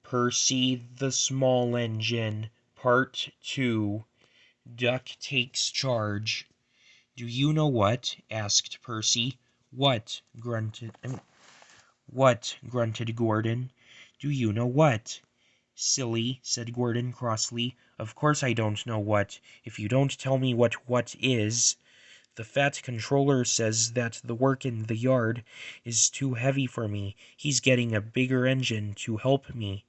Percy the Small Engine, Part 2. Duck Takes Charge. "Do you know what?" asked Percy. "What?" grunted Gordon. "Do you know what?" "Silly," said Gordon crossly. "Of course I don't know what, if you don't tell me what is. The fat controller says that the work in the yard is too heavy for me. He's getting a bigger engine to help me."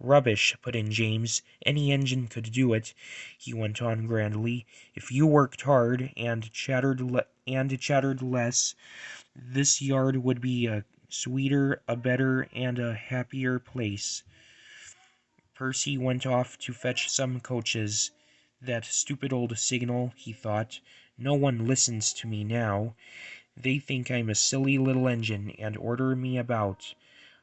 "Rubbish," put in James. "Any engine could do it," he went on grandly. "If you worked hard and chattered less, this yard would be a sweeter, a better, and a happier place." Percy went off to fetch some coaches. "That stupid old signal," he thought. "No one listens to me now. They think I'm a silly little engine and order me about.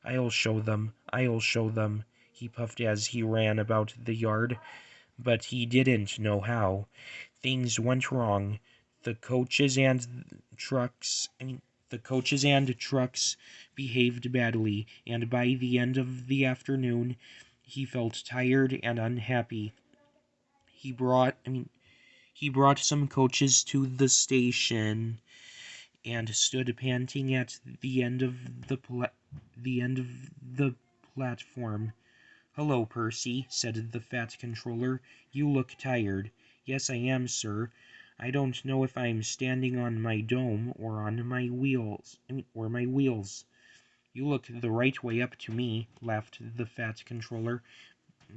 I'll show them, I'll show them," he puffed as he ran about the yard, but he didn't know how. Things went wrong. The coaches and trucks behaved badly, and by the end of the afternoon he felt tired and unhappy. He brought some coaches to the station and stood panting at the end of the platform. "Hello, Percy," said the fat controller. "You look tired." "Yes, I am, sir. I don't know if I'm standing on my dome or on my wheels. "You look the right way up to me," laughed the fat controller.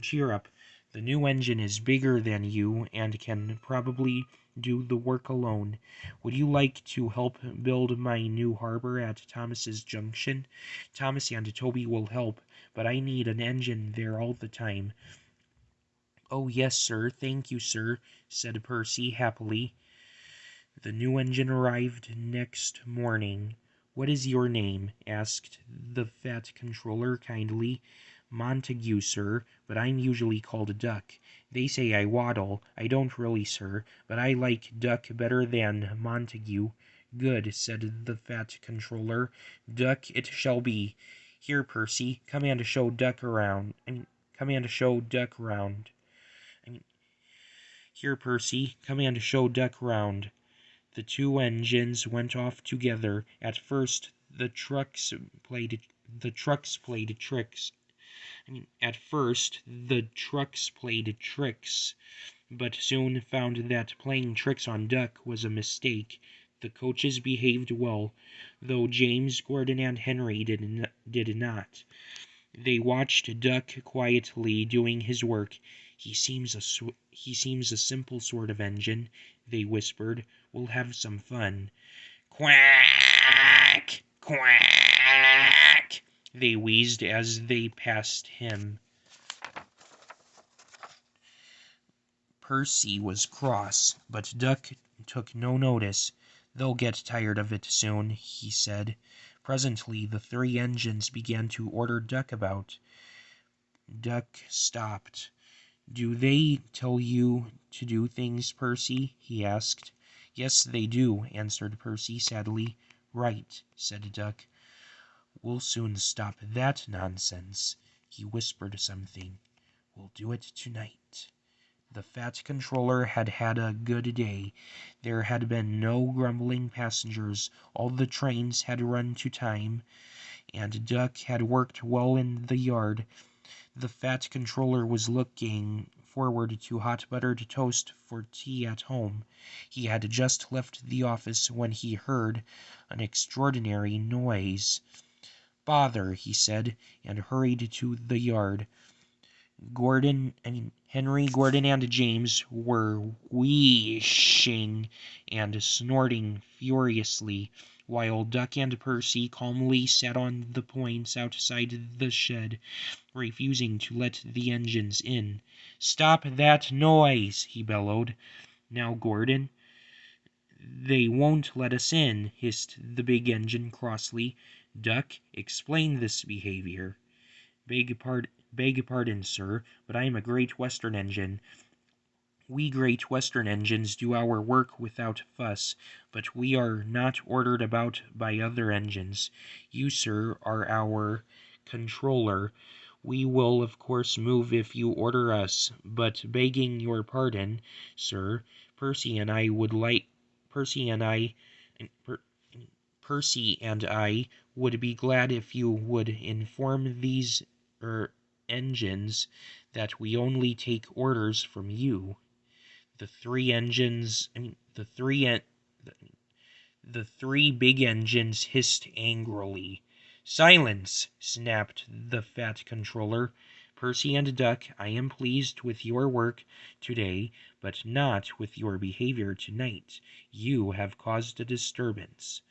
"Cheer up. The new engine is bigger than you and can probably do the work alone. Would you like to help build my new harbor at Thomas's Junction? Thomas and Toby will help, but I need an engine there all the time." "Oh, yes, sir. Thank you, sir," said Percy happily. The new engine arrived next morning. "What is your name?" asked the fat controller kindly. "Montague, sir, but I'm usually called Duck. They say I waddle. I don't really, sir, but I like Duck better than Montague." "Good," said the fat controller. "Duck it shall be. Here, Percy, come and show Duck around. Here, Percy, come and show Duck round." The two engines went off together. At first the trucks played tricks. But soon found that playing tricks on Duck was a mistake. The coaches behaved well, though James, Gordon, and Henry did not. They watched Duck quietly doing his work. He seems a simple sort of engine," they whispered. "We'll have some fun." "Quack! Quack!" they wheezed as they passed him. Percy was cross, but Duck took no notice. "They'll get tired of it soon," he said. Presently the three engines began to order Duck about. Duck stopped. "Do they tell you to do things, Percy?" he asked. "Yes, they do," answered Percy sadly. "Right," said Duck. "We'll soon stop that nonsense." He whispered something. "We'll do it tonight." The fat controller had had a good day. There had been no grumbling passengers. All the trains had run to time, and Duck had worked well in the yard. The fat controller was looking forward to hot buttered toast for tea at home. He had just left the office when he heard an extraordinary noise. "Bother," he said, and hurried to the yard. Henry, Gordon, and James were wheezing and snorting furiously, while Duck and Percy calmly sat on the points outside the shed, refusing to let the engines in. "Stop that noise!" he bellowed. "Now, Gordon." "They won't let us in," hissed the big engine crossly. "Duck, explain this behavior." Beg pardon, sir, but I'm a Great Western engine. We Great Western engines do our work without fuss, but we are not ordered about by other engines. You, sir, are our controller. We will, of course, move if you order us, but begging your pardon, sir, Percy and I would like Percy and I per, Percy and I would be glad if you would inform these engines that we only take orders from you. The three engines, I mean, the three big engines hissed angrily. "Silence!" snapped the Fat Controller. "Percy and Duck, I am pleased with your work today, but not with your behavior tonight. You have caused a disturbance."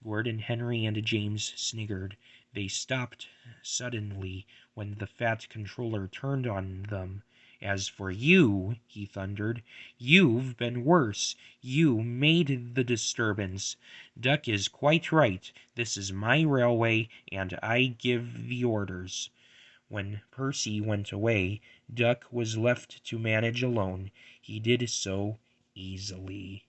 Gordon, Henry, and James sniggered. They stopped suddenly when the Fat Controller turned on them. "As for you," he thundered, "you've been worse. You made the disturbance. Duck is quite right. This is my railway, and I give the orders." When Percy went away, Duck was left to manage alone. He did so easily.